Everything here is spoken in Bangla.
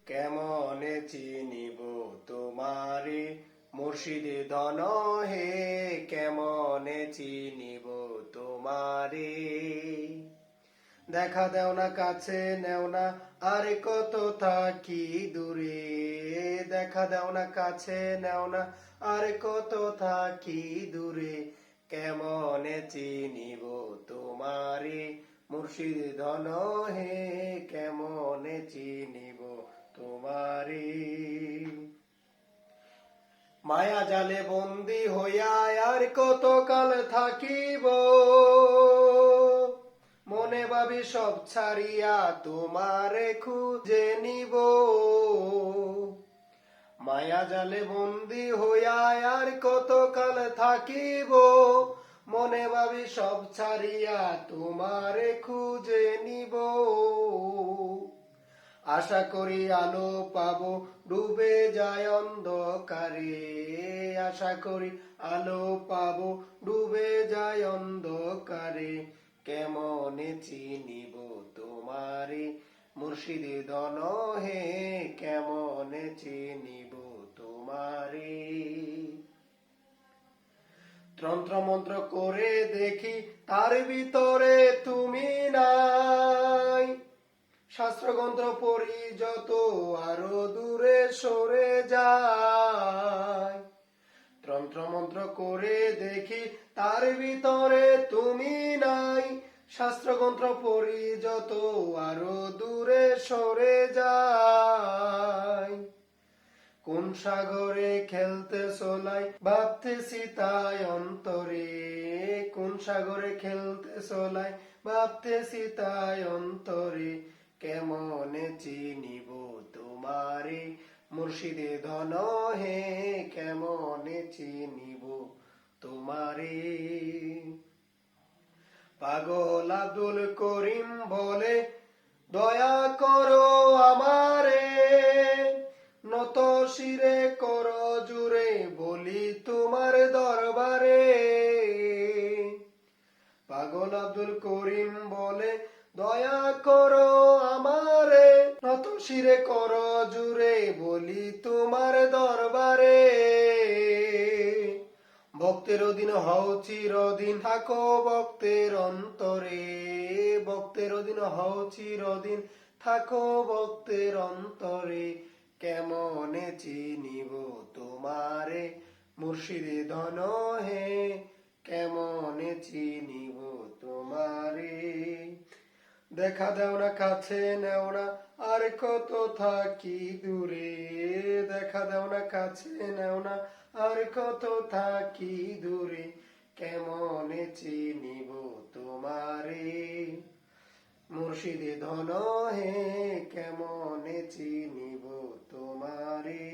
কেমনে চিনিব তোমারে মুর্শিদে ধন হে, কেমনে চিনিব তোমারে। দেখা দেও না কাছে নেও না আরে কত থাকি দূরে, দেখা দেও না কাছে নেও না আরে কত থাকি দূরে, কেমনে চিনিব তোমারে মুর্শিদ ধন হে, কেমনে চিনিব তোমারে। মায়া জালে বন্দি হইয়া আর কত কাল থাকিব, মনে ভাবি সব ছাড়িয়া তোমারে খুঁজে নিব। মায়া জালে বন্দি হইয়া আর কত কাল থাকিব, মনে ভাবি সব ছাড়িয়া তোমারে খুঁজে নিব। আশা করি আলো পাবো ডুবে যায় অন্ধকারে, আশা করি আলো পাবো ডুবে যায় অন্ধকারে, কেমনে চিনিব তোমারে মুর্শিদে ধন হে, কেমনে চিনিব তোমারে। তন্ত্র মন্ত্র করে দেখি তার ভিতরে তুমি নাই, শাস্ত্রগ্রন্থ পড়ি যত আরো দূরে সরে যায়। তন্ত্র মন্ত্র করে দেখি তার ভিতরে তুমি নাই, শাস্ত্রগ্রন্থ পড়ি যত আরো দূরে সরে যায়। কোন সাগরে খেলতে সোলাই ভাবতেছি তাই অন্তরে, কোন সাগরে খেলতে সোলাই ভাবতেছি তাই অন্তরে, কেমনে চিনিব তোমারে মুর্শিদে ধন হে, কেমনে চিনিব তোমারে। পাগল আব্দুল করিম বলে দয়া করো আমারে, নত শিরে কর জুড়ে বলি তোমার দরবারে। পাগল আব্দুল করিম বলে দয়া করো আমারে, নত শিরে কর জুড়ে বলি তোমার দরবারে। ভক্তের অধীন হও চিরদিন থাকো ভক্তের অন্তরে, ভক্তের অধীন হও চিরদিন থাকো ভক্তের অন্তরে, কেমনে চিনিব তোমারে মুর্শিদে ধন হে, কেমনে চিনিব তোমারে। দেখা দেও না কাছে নেও না আর কত থাকি দূরে, দেখা দেও না কাছে নেও না আর কত থাকি দূরে, কেমনে চিনিব তোমারে মুর্শিদে ধন হে, কেমনে চিনিব তোমারে।